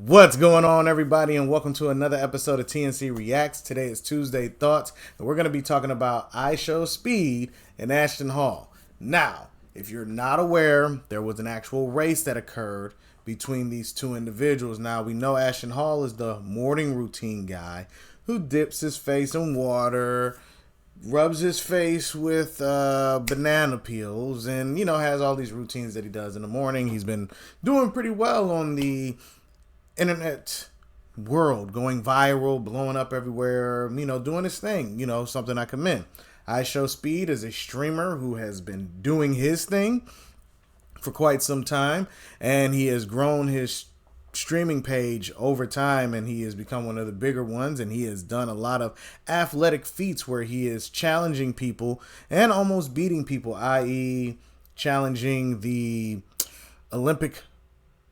What's going on, everybody, and welcome to another episode of TNC Reacts. Today is Tuesday Thoughts, and we're going to be talking about IShowSpeed and Ashton Hall. Now, if you're not aware, there was an actual race that occurred between these two individuals. Now, we know Ashton Hall is the morning routine guy who dips his face in water, rubs his face with banana peels, and, has all these routines that he does in the morning. He's been doing pretty well on the internet world, going viral, blowing up everywhere, doing his thing, something I commend. IShowSpeed is a streamer who has been doing his thing for quite some time, and he has grown his streaming page over time, and he has become one of the bigger ones, and he has done a lot of athletic feats where he is challenging people and almost beating people, i.e. challenging the Olympic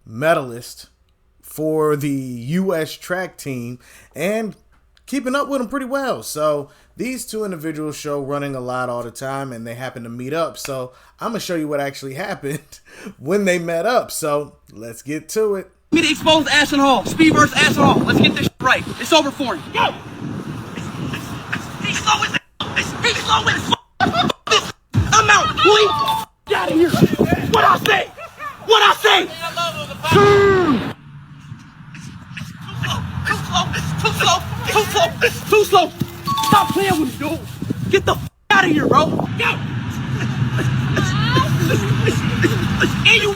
medalist for the U.S. track team and keeping up with them pretty well. So these two individuals show running a lot all the time, and they happen to meet up. So I'm going to show you what actually happened when they met up. So let's get to it. Me to expose Ashton Hall. Speed versus Ashton Hall. Let's get this right. It's over for him. Go! He's slow as He's slow as I'm out, boy! Get out of here! What I say? What I say? Too slow. Stop playing with me, dude. Get the out of here, bro. Go. And you.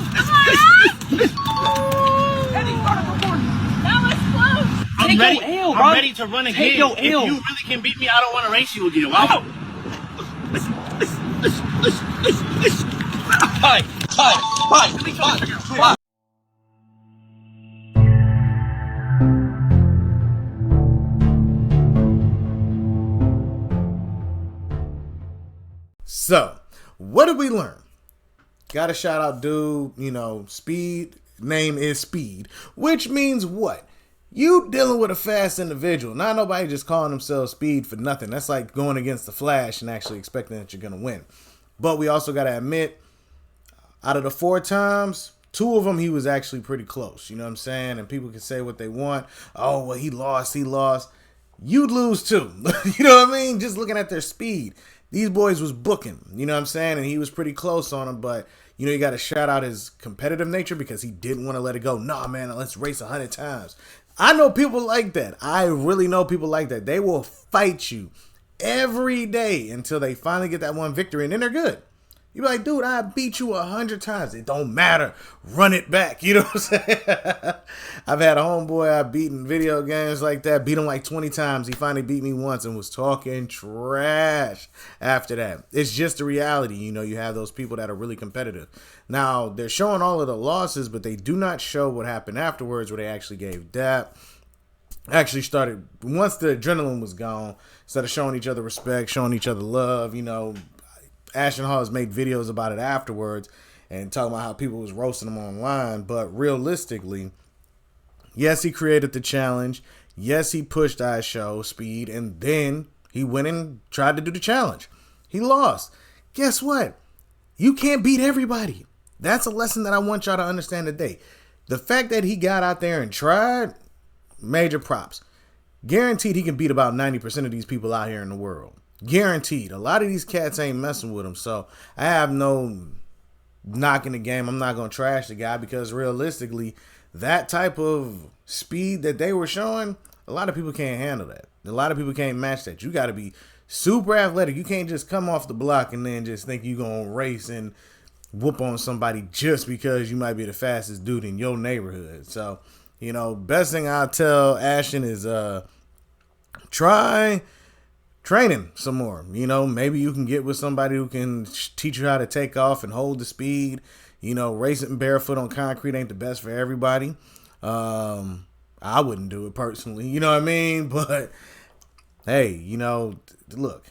That was close. I'm ready. I'm ready to run again. Take your if you L. really can beat me, I don't want to race you again. Wow. Hi. So, what did we learn? Got a shout out dude, Speed, name is Speed, which means what? You dealing with a fast individual. Not nobody just calling themselves Speed for nothing. That's like going against the Flash and actually expecting that you're going to win. But we also got to admit, out of the 4 times, 2 of them he was actually pretty close. You know what I'm saying? And people can say what they want. Oh, well, he lost. You'd lose too. You know what I mean? Just looking at their speed. These boys was booking, you know what I'm saying? And he was pretty close on him, but, you got to shout out his competitive nature because he didn't want to let it go. Nah, man, let's race 100 times. I know people like that. I really know people like that. They will fight you every day until they finally get that one victory, and then they're good. You be like, dude, I beat you 100 times. It don't matter. Run it back. You know what I'm saying? I've had a homeboy I beat in video games like that. Beat him like 20 times. He finally beat me once and was talking trash after that. It's just the reality. You have those people that are really competitive. Now, they're showing all of the losses, but they do not show what happened afterwards where they actually gave dap. Actually started, once the adrenaline was gone, instead of showing each other respect, showing each other love, Ashton Hall has made videos about it afterwards and talking about how people was roasting him online. But realistically, yes, he created the challenge. Yes, he pushed IShowSpeed, and then he went and tried to do the challenge. He lost. Guess what? You can't beat everybody. That's a lesson that I want y'all to understand today. The fact that he got out there and tried, major props. Guaranteed he can beat about 90% of these people out here in the world. Guaranteed. A lot of these cats ain't messing with him. So I have no knock in the game. I'm not going to trash the guy because realistically, that type of speed that they were showing, a lot of people can't handle that. A lot of people can't match that. You got to be super athletic. You can't just come off the block and then just think you're going to race and whoop on somebody just because you might be the fastest dude in your neighborhood. So, best thing I'll tell Ashton is try training some more. Maybe you can get with somebody who can teach you how to take off and hold the speed. Racing barefoot on concrete ain't the best for everybody. I wouldn't do it personally, you know what I mean? But hey, look,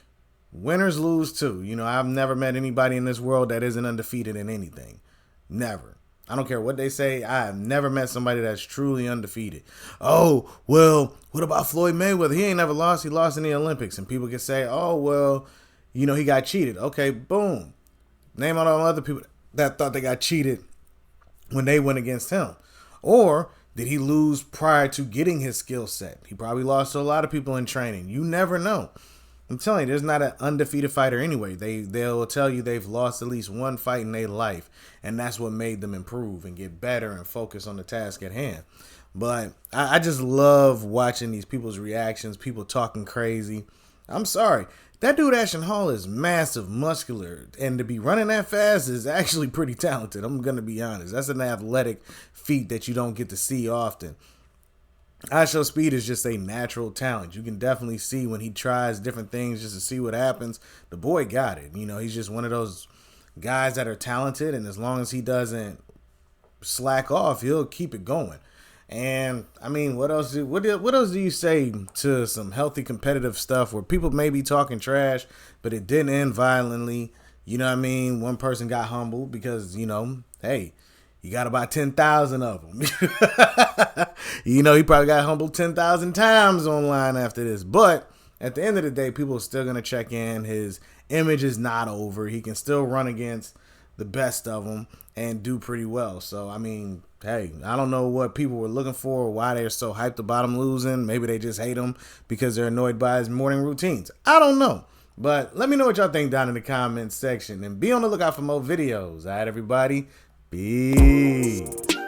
winners lose too. I've never met anybody in this world that isn't undefeated in anything. Never. I don't care what they say. I have never met somebody that's truly undefeated. Oh, well, what about Floyd Mayweather? He ain't never lost. He lost in the Olympics. And people can say, oh, well, he got cheated. Okay, boom. Name all the other people that thought they got cheated when they went against him. Or Did he lose prior to getting his skill set? He probably lost to a lot of people in training. You never know. I'm telling you, there's not an undefeated fighter anyway. They'll tell you they've lost at least one fight in their life, and that's what made them improve and get better and focus on the task at hand. But I just love watching these people's reactions, people talking crazy. I'm sorry. That dude Ashton Hall is massive, muscular, and to be running that fast is actually pretty talented. I'm going to be honest. That's an athletic feat that you don't get to see often. IShowSpeed is just a natural talent. You can definitely see when he tries different things just to see what happens. The boy got it. You know, he's just one of those guys that are talented, and as long as he doesn't slack off, he'll keep it going. And I mean, what else do you say to some healthy competitive stuff where people may be talking trash, but it didn't end violently? You know what I mean? One person got humbled because, you know, hey, you got about 10,000 of them. You know, he probably got humbled 10,000 times online after this. But at the end of the day, people are still going to check in. His image is not over. He can still run against the best of them and do pretty well. So, I mean, hey, I don't know what people were looking for or why they're so hyped about him losing. Maybe they just hate him because they're annoyed by his morning routines. I don't know. But let me know what y'all think down in the comments section. And be on the lookout for more videos. All right, everybody? Peace.